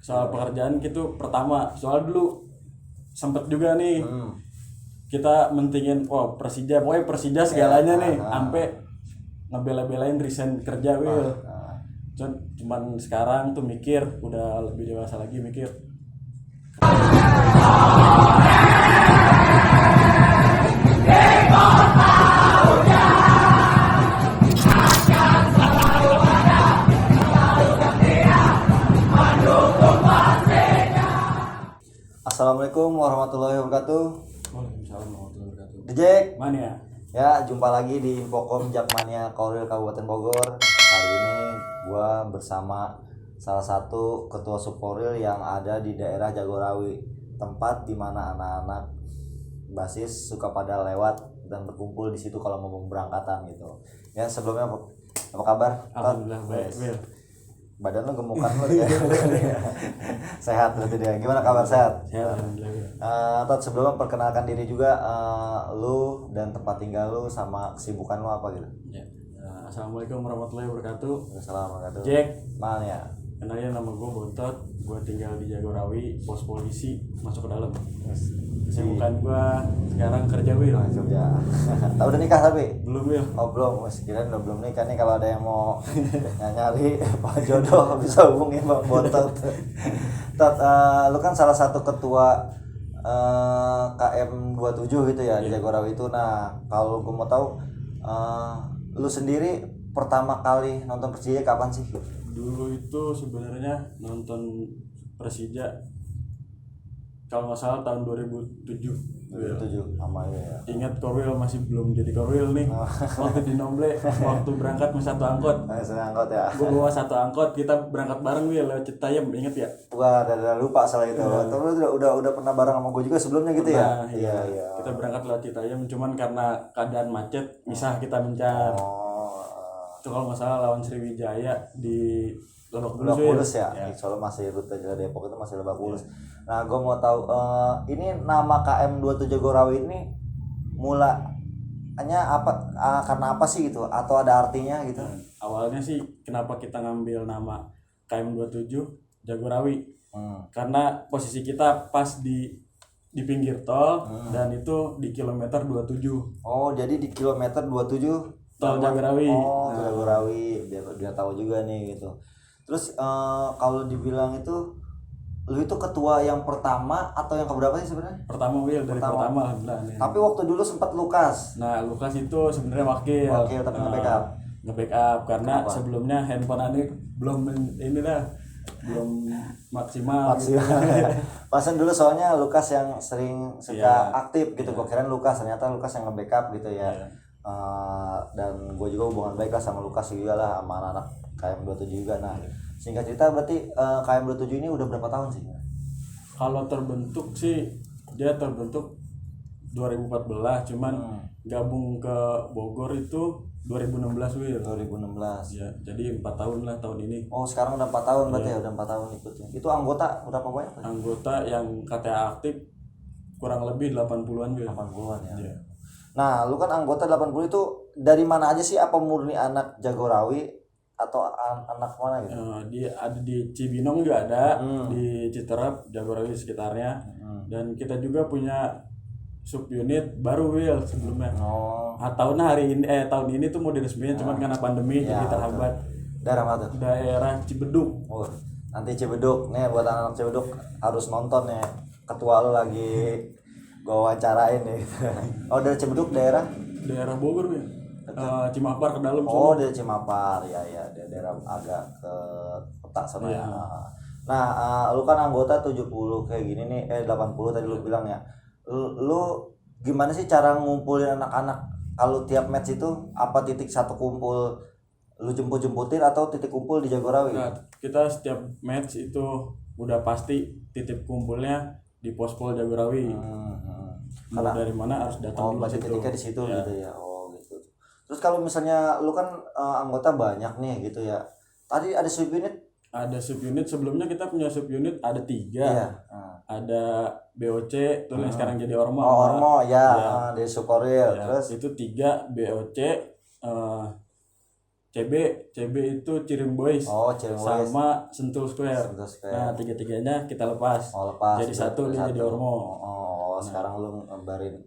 soal pekerjaan gitu. Pertama, soal dulu sempet juga nih kita mentingin Persija, pokoknya Persija segalanya nih, sampai ngebela-belain resign kerja Will. Cuman sekarang tuh mikir, udah lebih dewasa lagi mikir. Assalamualaikum warahmatullahi wabarakatuh. Waalaikumsalam warahmatullahi wabarakatuh. Dejek. Mania. Ya, jumpa lagi di Infokom Jakmania Korwil Kabupaten Bogor. Kali ini gua bersama salah satu ketua Subkorwil yang ada di daerah Jagorawi, tempat di mana anak-anak basis suka pada lewat dan berkumpul di situ kalau mau berangkatan gitu. Ya, sebelumnya apa kabar? Alhamdulillah baik, Will. Badan lu gemukan lu ya. Sehat berarti dia. Gimana kabar, sehat? Sehat, alhamdulillah. Tot, sebelumnya perkenalkan diri juga, lu dan tempat tinggal lu sama kesibukan lu apa gitu. Ya. Assalamualaikum warahmatullahi wabarakatuh. Assalamualaikum. Jack. Mania. Kenalin, nama gue Bontot. Gue tinggal di Jagorawi, pos polisi, masuk ke dalam. Kesibukan gue sekarang kerja, Will. Kerja. Tahu udah nikah tapi? Belum, Will. Oh belum, kirain udah belum nikah nih. Kalau ada yang mau nyari pak jodoh bisa hubungi Bang Bontot. Tot, lu kan salah satu ketua KM 27 gitu ya di Jagorawi itu. Nah, kalau gue mau tahu, lu sendiri pertama kali nonton Persija kapan sih? Dulu itu sebenarnya nonton Persija kalau nggak salah tahun 2007. 2007 sama ya. Ingat Korwil masih belum jadi Korwil nih. Waktu di Nomble, waktu berangkat sama satu angkot. Satu angkot ya. Gue bawa satu angkot, kita berangkat bareng Will lewat Citayam, inget ya? Gua udah lupa salah itu. Terus udah pernah bareng sama gue juga sebelumnya gitu ya. Iya. Kita berangkat lewat Citayam, cuman karena keadaan macet, misah kita mencar. Itu kalau nggak salah lawan Sriwijaya di Lebak Bulus ya. Soalnya masih rute Jalan Depok itu masih Lebak Bulus. Nah, gue mau tahu, ini nama KM 27 Jagorawi ini mulanya apa, karena apa sih gitu, atau ada artinya gitu? Awalnya sih kenapa kita ngambil nama KM 27 Jagorawi? Karena posisi kita pas di pinggir tol, dan itu di kilometer 27. Oh, jadi di kilometer 27 tol Jagorawi. Oh, Jagorawi. Biar tahu juga nih gitu. Terus kalau dibilang itu, lu itu ketua yang pertama atau yang keberapa sih sebenarnya? Pertama, Will, dari pertama alhamdulillah. Tapi waktu dulu sempat Lukas. Nah, Lukas itu sebenarnya wakil tapi nge-backup. Nge-backup karena Kenapa? sebelumnya handphone ini belum maksimal. Gitu. Pasan dulu soalnya Lukas yang sering suka aktif gitu. Gue kirain Lukas, ternyata Lukas yang nge-backup gitu ya. Dan gue juga hubungan baik lah sama Lukas juga lah, sama anak-anak KM 27 juga. Nah, singkat cerita berarti KM 27 ini udah berapa tahun sih? Kalau terbentuk sih dia terbentuk 2014, cuman gabung ke Bogor itu 2016, Will. 2016. Ya, jadi 4 tahun lah tahun ini. Oh, sekarang udah 4 tahun berarti ya, udah 4 tahun ikutnya. Itu anggota berapa banyak? Anggota yang KTA aktif kurang lebih 80-an, Will. 80-an ya. Iya. Nah, lu kan anggota 80 itu dari mana aja sih? Apa murni anak Jagorawi atau anak mana gitu? Dia ada di Cibinong juga ada, di Citerap, Jagorawi sekitarnya. Dan kita juga punya subunit baru, Will, sebelumnya. Tahun ini tuh mau diresmikan, cuman karena pandemi jadi terhambat. Daerah mana tuh? Daerah Cibeduk. Oh, nanti Cibeduk nih buat anak Cibeduk harus nonton ya. Ketua lu lagi gua wawancarain nih. Oh, dari Cibeduk daerah Bogor, Will. Cimapar ke dalam. Oh, dari Cimapar. Ya, daerah agak ke kota sana ya. Nah, lu kan anggota 70 kayak gini nih, 80 tadi lu bilang ya. Lu gimana sih cara ngumpulin anak-anak? Kalau tiap match itu apa titik satu kumpul lu jemput-jemputin atau titik kumpul di Jagorawi? Nah, kita setiap match itu udah pasti titik kumpulnya di Pospol Jagorawi. Karena dari mana harus datang di situ. Titiknya di situ gitu ya. Oh, gitu. Terus kalau misalnya lu kan anggota banyak nih gitu ya. Tadi ada subunit? Ada subunit, sebelumnya kita punya subunit ada 3. Iya. Ada BOC tuh yang sekarang jadi Ormo. Oh, Ormo ya, dari Subkorwil. Ya, Terus itu 3 BOC, CB itu Cirim Boys. Oh, Cirim Boys. Sama Sentul Square. Sentul Square. Nah, tiga-tiganya kita lepas. Oh, lepas. Jadi satu dia jadi Ormo. Oh, sekarang lu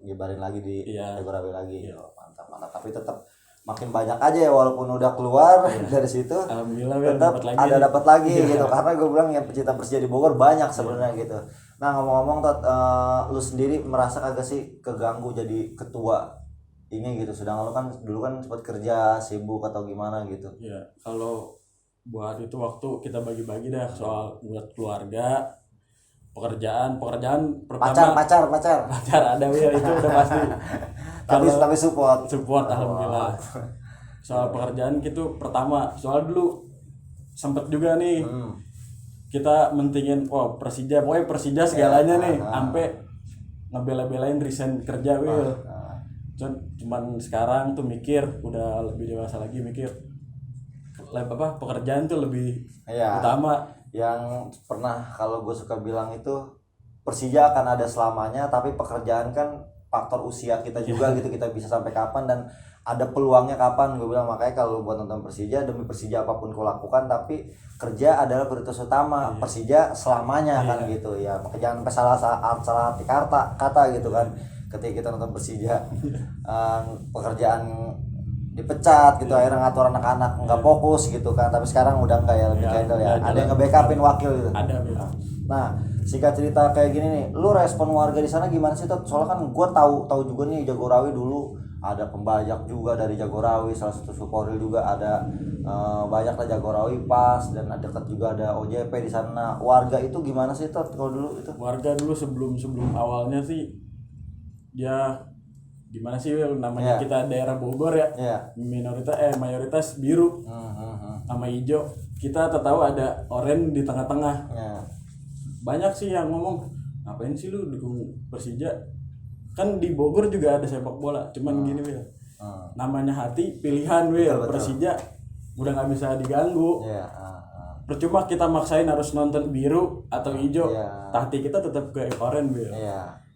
nyebarin lagi di Jagorawi lagi. Iya. Oh, mantap. Tapi tetap makin banyak aja ya, walaupun udah keluar dari situ. Alhamdulillah tetap dapat lagi gitu. Karena gue bilang yang pecinta Persija di Bogor banyak sebenarnya gitu. Nah, ngomong-ngomong lu sendiri merasa kagak sih keganggu jadi ketua ini gitu? Sedangkan lu kan dulu kan sempat kerja sibuk atau gimana gitu. Ya, kalau buat itu waktu kita bagi-bagi dah soal buat keluarga, pekerjaan pertama. Pacar ada ya, itu udah pasti. tapi support alhamdulillah. Soal pekerjaan gitu pertama, soal dulu sempet juga nih kita mentingin Persija, pokoknya Persija segalanya nih, sampai ngebela-belain resign kerja cuman sekarang tuh mikir, udah lebih dewasa lagi mikir pekerjaan tuh lebih utama. Yang pernah kalau gue suka bilang itu, Persija akan ada selamanya, tapi pekerjaan kan faktor usia kita juga gitu, kita bisa sampai kapan dan ada peluangnya kapan. Gue bilang makanya kalau buat nonton Persija, demi Persija apapun kau lakukan, tapi kerja adalah prioritas utama. Persija selamanya kan gitu ya. Maka jangan sampai salah arti kata gitu kan. Ketika kita nonton Persija, pekerjaan dipecat gitu, akhirnya ngatur anak-anak nggak fokus gitu kan. Tapi sekarang udah nggak ya, lebih handle ya. Ada yang nge-backupin wakil gitu. Ada. Nah, singkat cerita kayak gini nih, lu respon warga di sana gimana sih Tot? Soalnya kan gue tahu juga nih Jagorawi dulu ada pembajak juga dari Jagorawi, salah satu supporter juga ada, banyak lah Jagorawi pas, dan dekat juga ada OJP di sana. Warga itu gimana sih Tot kalau dulu itu? Warga dulu sebelum awalnya sih dia gimana sih namanya, kita daerah Bogor ya, mayoritas biru sama hijau, kita tahu ada oranye di tengah-tengah. Banyak sih yang ngomong, ngapain sih lu dukung Persija, kan di Bogor juga ada sepak bola, cuman gini Wil, namanya hati pilihan Wil. Persija udah nggak bisa diganggu. Percuma kita maksain harus nonton biru atau hijau, hati kita tetap ke oranye Wil.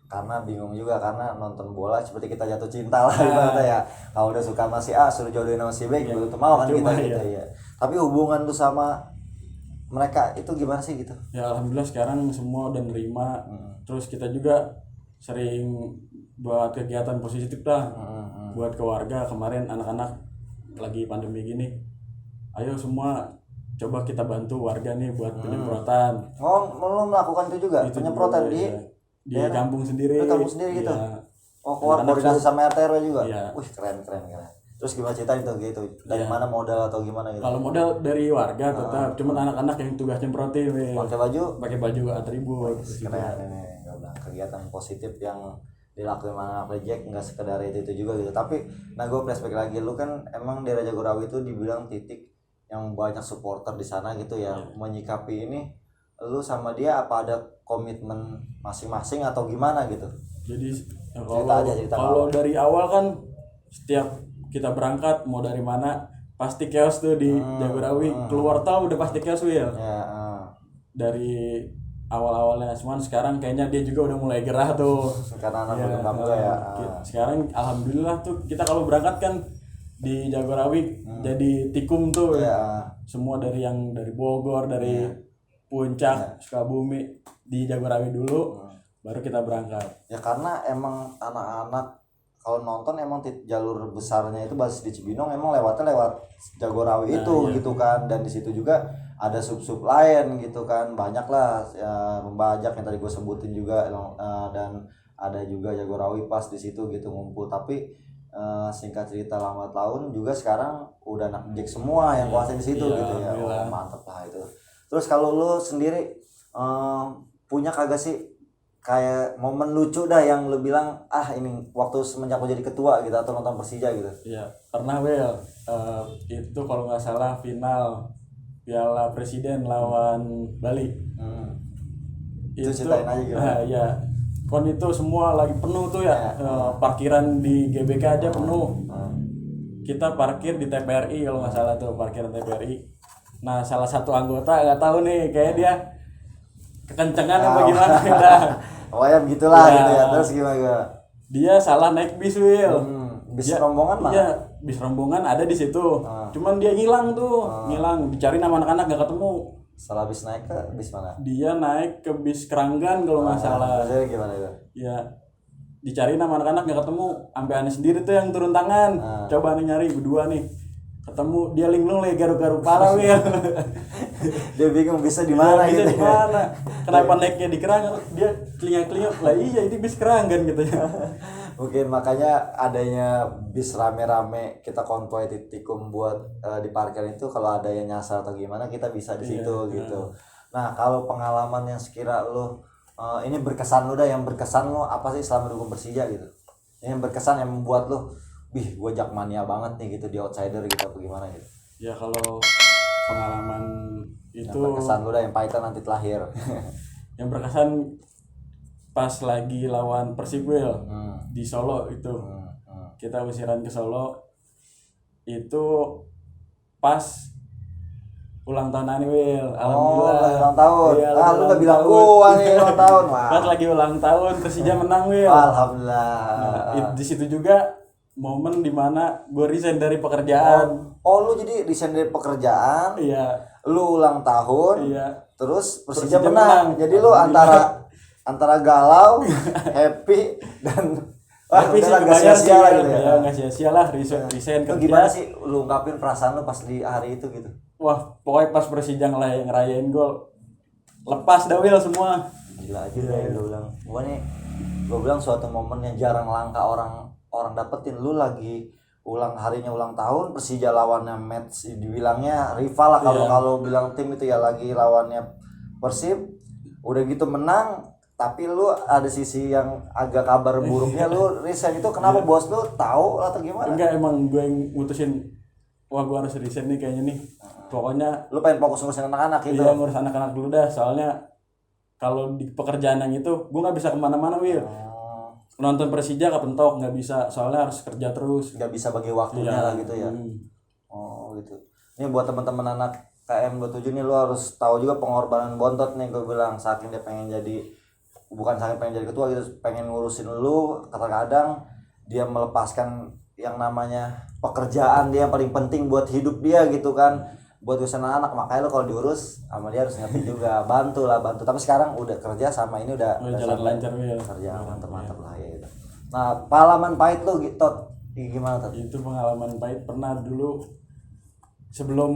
Karena bingung juga, karena nonton bola seperti kita jatuh cinta lah ibaratnya ya. Kalau udah suka sama si A suruh jodohin sama si B gitu mau kan kita gitu ya. Tapi hubungan lu sama mereka itu gimana sih gitu? Ya alhamdulillah sekarang semua udah nerima. Terus kita juga sering buat kegiatan positif lah, buat keluarga. Kemarin anak-anak lagi pandemi gini, ayo semua coba kita bantu warga nih buat penyemprotan. Oh, lu melakukan itu juga? Penyemprotan di kampung sendiri. Di kampung sendiri gitu. Oh, koordinasi sama RT RW juga. Wih, keren. Terus gimana cerita itu gitu? Dari mana modal atau gimana gitu? Kalau modal dari warga tetap, cuman anak-anak yang tugas nyemprotin pakai baju atribut. Keren ini. Kegiatan positif yang dilakukan anak Jack, nggak sekedar itu juga gitu. Tapi gue flashback lagi, lu kan emang daerah Jagorawi itu dibilang titik yang banyak supporter di sana gitu ya. Menyikapi ini, lu sama dia apa ada komitmen masing-masing atau gimana gitu? Jadi kalau dari awal kan setiap kita berangkat mau dari mana pasti chaos tuh di Jagorawi. Keluar tol udah pasti chaos Wil. Dari awal-awalnya, cuman sekarang kayaknya dia juga udah mulai gerah tuh. Karena anak berkembang ya. Sekarang alhamdulillah tuh kita kalau berangkat kan di Jagorawi jadi tikum tuh. Semua dari Bogor, dari Puncak, Sukabumi, di Jagorawi dulu, baru kita berangkat. Ya karena emang anak-anak kalau nonton emang jalur besarnya itu basis di Cibinong, emang lewat Jagorawi itu gitu kan. Dan di situ juga ada sub-sub lain gitu kan, banyak lah ya, pembajak yang tadi gue sebutin juga, dan ada juga Jagorawi pas di situ gitu ngumpul. Tapi singkat cerita lambat laun juga sekarang udah anak Jack semua yang kuasain di situ gitu ya. Mantep lah itu. Terus kalau lu sendiri punya kagak sih kayak momen lucu dah yang lu bilang ini waktu semenjak lu jadi ketua gitu atau nonton Persija gitu? Iya, pernah Will. Itu kalau nggak salah final Piala Presiden lawan Bali. Itu ceritain aja gimana? Ya, kon itu semua lagi penuh tuh ya. Parkiran di GBK aja penuh. Kita parkir di TPRI kalau nggak salah tuh, parkiran TPRI. Nah, salah satu anggota nggak tahu nih, kayak dia kekencengan apa gimana kita. Ya begitulah gitu ya. Terus gimana? Dia salah naik bis Will. Bis rombongan mah? Iya, bis rombongan ada di situ. Cuman dia ngilang tuh, ngilang, dicari nama anak-anak gak ketemu. Setelah bis naik ke bis mana? Dia naik ke bis Keranggan kalau nggak salah. Maksudnya gimana itu? Ya, dicari nama anak-anak gak ketemu. Sampai aneh sendiri tuh yang turun tangan. Coba aneh nyari berdua nih. Ketemu dia linglung lagi garuk-garuk pala Wil. Dia bingung bisa di mana Bisa gitu. di mana? Kenapa naiknya di Keranggan? Dia telinga-telinga lah iya ini bis Keranggan gitu ya. Mungkin makanya adanya bis rame-rame kita konvoy Tikum buat diparkir itu, kalau ada yang nyasar atau gimana kita bisa di situ gitu. Nah, kalau pengalaman yang sekira lo ini berkesan lo dah, yang berkesan lo apa sih selama dukung Persija gitu? Ini yang berkesan yang membuat lo gue Jakmania banget nih gitu di outsider gitu apa gimana gitu. Ya kalau pengalaman itu Yang berkesan lo dah yang pahitan nanti terakhir. yang berkesan pas lagi lawan Persib Wil di Solo itu. Kita usiran ke Solo itu pas ulang tahun Ani Wil. Alhamdulillah. Lagi ulang tahun. Iya, Lu gak bilang gua nih ulang tahun. Wah. Pas lagi ulang tahun Persija menang Wil. Alhamdulillah. Di situ juga momen dimana gue resign dari pekerjaan. Lu jadi resign dari pekerjaan. Iya. Lu ulang tahun. Iya. Terus Persija menang. Jadi lu antara galau, happy dan tapi sih nggak kebayar sia-sia lah gitu ya. Nggak sia-sia lah resign Itu kerja. gimana sih lu ungkapin perasaan lu pas di hari itu gitu? Wah, pokoknya pas Persija ngerayain gol lepas dah Wil semua. Gila aja ya lu bilang. Gua bilang suatu momen yang jarang langka orang dapetin. Lu lagi harinya ulang tahun, Persija lawannya match dibilangnya rival lah kalau bilang tim itu ya, lagi lawannya Persib. Udah gitu menang, tapi lu ada sisi yang agak kabar buruknya. Lu resign itu kenapa? Bos lu tahu atau gimana? Enggak, emang gue yang mutusin, wah gue harus resign nih kayaknya nih. Pokoknya lu pengen fokus ngurusin anak-anak gitu. Iya, ngurus anak-anak dulu dah, soalnya kalau di pekerjaan yang itu gue nggak bisa kemana-mana Wil. Nonton Persija kepentok nggak bisa, soalnya harus kerja terus. Nggak bisa bagi waktunya lah gitu ya. Gitu. Ini buat teman-teman anak KM27 nih, lu harus tahu juga pengorbanan Bontot nih. Gue bilang saking dia pengen jadi, bukan saking pengen jadi ketua gitu, pengen ngurusin lu, kadang-kadang dia melepaskan yang namanya pekerjaan dia yang paling penting buat hidup dia gitu kan, buat urusan anak. Makanya lu kalau diurus sama dia harus ngerti juga, bantu. Tapi sekarang udah kerja sama ini udah jalan lancar ya. Kerja mantep lah ya gitu. Nah, pengalaman pahit lu gitu gimana Tot? Itu pengalaman pahit pernah dulu sebelum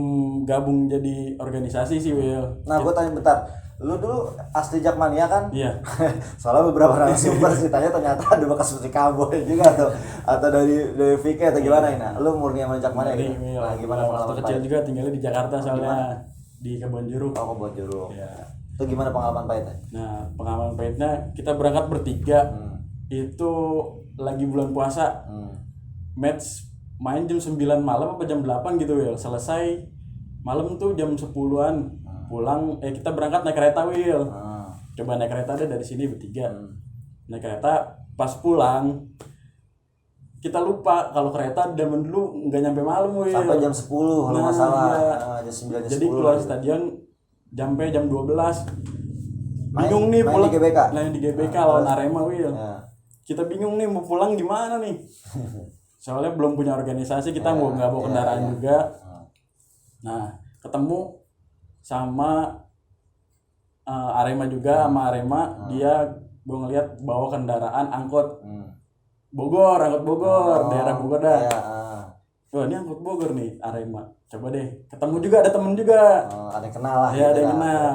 gabung jadi organisasi sih Wil. Nah, gue tanya bentar, lu dulu asli Jakmania kan? Iya. Soalnya beberapa narasumber ceritanya ternyata ada bekas seperti Kamboy juga atau dari VK atau gimana ini? Nah, lu murni sama Jakmania gitu? Nah, gimana waktu kecil juga tinggalnya di Jakarta soalnya, di Kebonjeruk. Kebonjeruk. Ya. Itu gimana pengalaman pahitnya? Nah, pengalaman pahitnya kita berangkat bertiga. Itu lagi bulan puasa. Match main jam 9 malam apa jam 8 gitu Wil. Selesai malam tuh jam 10-an. Pulang kita berangkat naik kereta Wil. Coba naik kereta deh dari sini bertiga. Naik kereta, pas pulang kita lupa kalau kereta zaman dulu nggak nyampe malam Wil. Sampai jam 10 kalau nggak salah. Jam 9 jam 10. Jadi keluar stadion sampai jam 12. Bingung nih main pulang. Di GBK. Di GBK lawan Arema Wil. Ya. Kita bingung nih mau pulang gimana nih. Soalnya belum punya organisasi, kita nggak bawa kendaraan juga. Nah, ketemu sama Arema juga, sama Arema. Dia gue ngeliat bawa kendaraan angkot Bogor, daerah Bogor dah. Wah, ini angkot Bogor nih Arema. Coba deh, ketemu juga, ada temen juga. Ada yang kenal lah. Iya, ada yang kenal.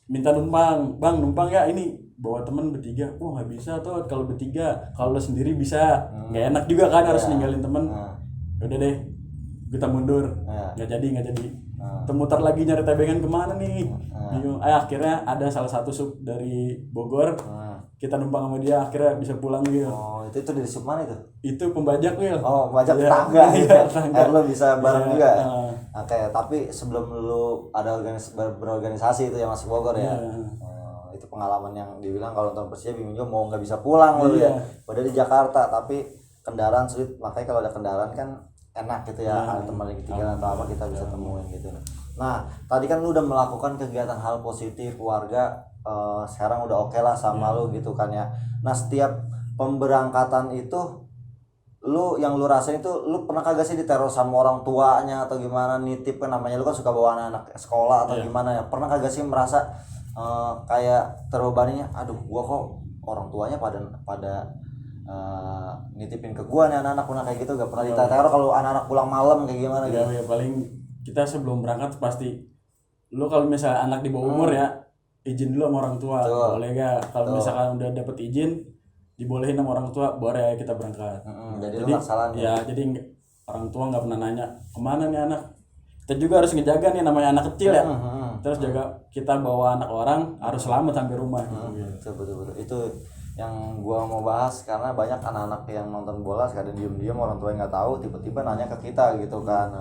Minta numpang, bang numpang ya, ini bawa temen bertiga. Wah nggak bisa tuh kalau bertiga, kalau lo sendiri bisa. Nggak enak juga kan, harus ninggalin temen. Udah deh, kita mundur. Nggak jadi. Temutar lagi nyari tebengan kemana nih, bingung. Akhirnya ada salah satu sub dari Bogor. Kita numpang sama dia, akhirnya bisa pulang Wil. Itu dari sub mana itu? Itu pembajak Wil. Pembajak tetangga. Akhirnya lo bisa bareng juga. Oke, tapi sebelum lu ada berorganisasi itu yang masuk Bogor ya. Itu pengalaman yang dibilang kalau nonton Persija bingung juga mau nggak bisa pulang lu ya. Udah di Jakarta tapi kendaraan sulit, makanya kalau ada kendaraan kan enak gitu ya. Ada teman yang ketinggalan atau apa kita bisa temuin gitu. Nah, tadi kan lu udah melakukan kegiatan hal positif warga, sekarang udah oke lah sama lu gitu kan ya. Nah, setiap pemberangkatan itu lu yang lu rasain itu, lu pernah kagak sih diteror sama orang tuanya atau gimana, nitip kan namanya, lu kan suka bawa anak-anak sekolah atau gimana ya, pernah kagak sih merasa kayak terbebaninya, aduh gua kok orang tuanya pada nitipin ke gua nih anak-anak, pernah kayak gitu gak? Pernah diteror kalau anak-anak pulang malam kayak gimana gitu? Ya paling kita sebelum berangkat pasti lu kalau misalnya anak di bawah umur ya izin dulu sama orang tua. Boleh gak? Kalau misalkan udah dapet izin dibolehin sama orang tua, boleh kita berangkat. Jadi ya jadi orang tua nggak pernah nanya kemana nih anak. Kita juga harus ngejaga nih, namanya anak kecil ya. Terus jaga kita bawa anak orang harus selamat sampai rumah. Betul. Itu yang gua mau bahas, karena banyak anak-anak yang nonton bola sekadang diem-diem, orang tua yang nggak tahu tiba-tiba nanya ke kita gitu kan.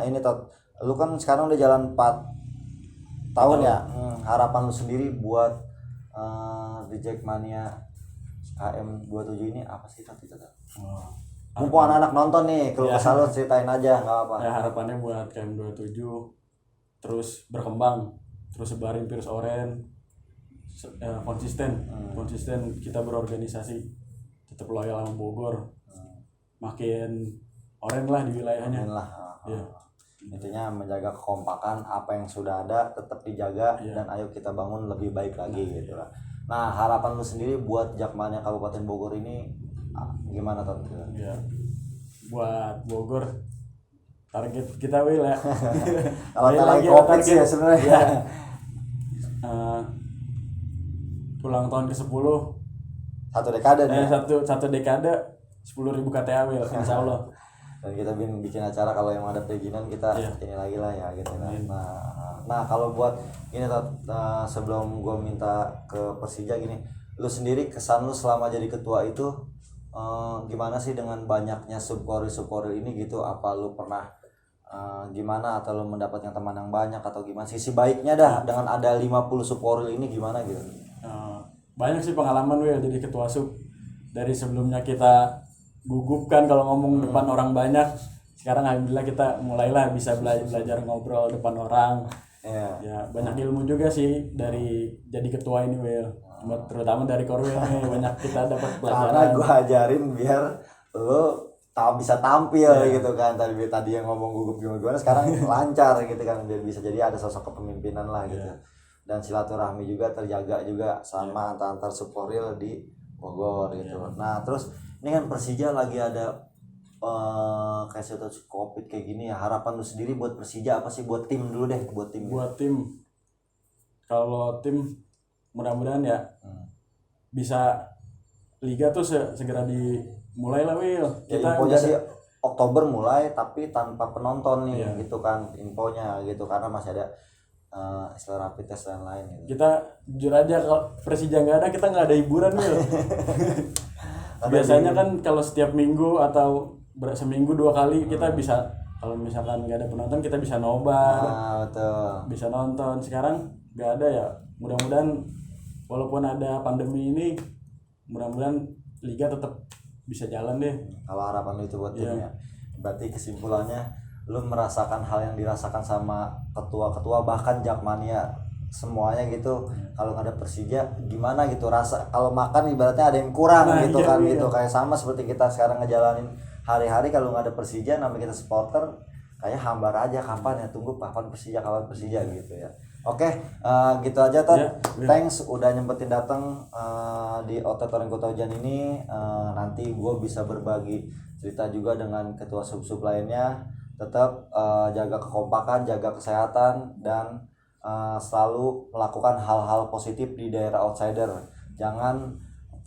Ini Tot, lu kan sekarang udah jalan 4 tahun ya. Harapan lu sendiri buat The Jackmania KM27 ini apa sih Tot? Mumpung anak-anak nonton nih, kalau kesal lu ceritain aja, nggak apa. Ya harapannya buat KM27 terus berkembang, terus sebarin virus oren, konsisten kita berorganisasi, tetap loyal sama Bogor, makin oren lah di wilayahnya. Ya. Intinya menjaga kekompakan, apa yang sudah ada tetap dijaga, dan ayo kita bangun lebih baik lagi gitu lah. Nah, harapan lu sendiri buat Jakmania Kabupaten Bogor ini gimana Tot? Ya, buat Bogor target kita Will ya. Kalau lagi Covid sih ya sebenarnya. Ulang tahun ke-10 satu dekade nih. Satu dekade 10.000 KTA Will, insya Allah. Dan kita bikin acara kalau yang ada perizinan kita ini lagi lah ya gitu. Nah kalau buat ini Tot, sebelum gue minta ke Persija gini, lu sendiri kesan lu selama jadi ketua itu gimana sih dengan banyaknya subkoril ini gitu? Apa lu pernah gimana, atau lu mendapatkan teman yang banyak atau gimana? Sisi baiknya dah dengan ada 50 subkoril ini gimana gitu? Banyak sih pengalaman Will jadi ketua sub. Dari sebelumnya kita gugup kan kalau ngomong depan orang banyak, sekarang alhamdulillah kita mulailah bisa belajar ngobrol depan orang. Ya banyak ilmu juga sih dari jadi ketua ini Will, terutama dari Korwil nih banyak kita dapat pelajaran. Karena gue ajarin biar lo bisa tampil gitu kan, tadi yang ngomong gugup gimana sekarang lancar gitu kan, biar bisa jadi ada sosok kepemimpinan lah gitu. Dan silaturahmi juga terjaga juga sama antar subkoril di Bogor gitu. Nah terus ini kan Persija lagi ada kayak situasi Covid kayak gini ya, harapan lu sendiri buat Persija apa sih, buat tim dulu deh, buat tim. Kalau tim mudah-mudahan ya bisa liga tuh segera dimulai lah Will. Kita infonya sih Oktober mulai tapi tanpa penonton nih gitu kan infonya gitu, karena masih ada istilah rapid test dan lain gitu. Kita jujur aja kalau Persija nggak ada, kita nggak ada hiburan Will. Biasanya kan kalau setiap minggu atau seminggu 2 kali kita bisa, kalau misalkan nggak ada penonton kita bisa nobar, bisa nonton. Sekarang nggak ada ya, mudah-mudahan walaupun ada pandemi ini, mudah-mudahan liga tetap bisa jalan deh. Kalau harapan lu itu buat timnya, berarti kesimpulannya lu merasakan hal yang dirasakan sama ketua-ketua bahkan Jakmania semuanya gitu. Kalau nggak ada Persija gimana gitu rasa, kalau makan ibaratnya ada yang kurang gitu kan. Gitu kayak sama seperti kita sekarang ngejalanin hari-hari, kalau nggak ada Persija namanya kita supporter kayak hambar aja, kapan ya, tunggu kapan Persija gitu ya. Oke, gitu aja Tot. Thanks udah nyempetin datang di Otot Orang Kota Hujan ini. Nanti gue bisa berbagi cerita juga dengan ketua sub-sub lainnya. Tetap jaga kekompakan, jaga kesehatan, dan selalu melakukan hal-hal positif di daerah outsider. Jangan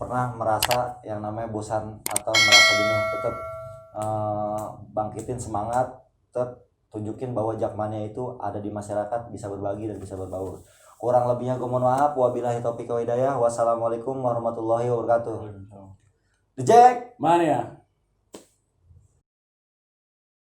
pernah merasa yang namanya bosan atau merasa jenuh. Tetap bangkitin semangat, tetap tunjukin bahwa Jakmania itu ada di masyarakat, bisa berbagi dan bisa berbaur. Kurang lebihnya gue mohon maaf. Wabillahi taufiq wal hidayah. Wassalamualaikum warahmatullahi wabarakatuh. The Jackmania.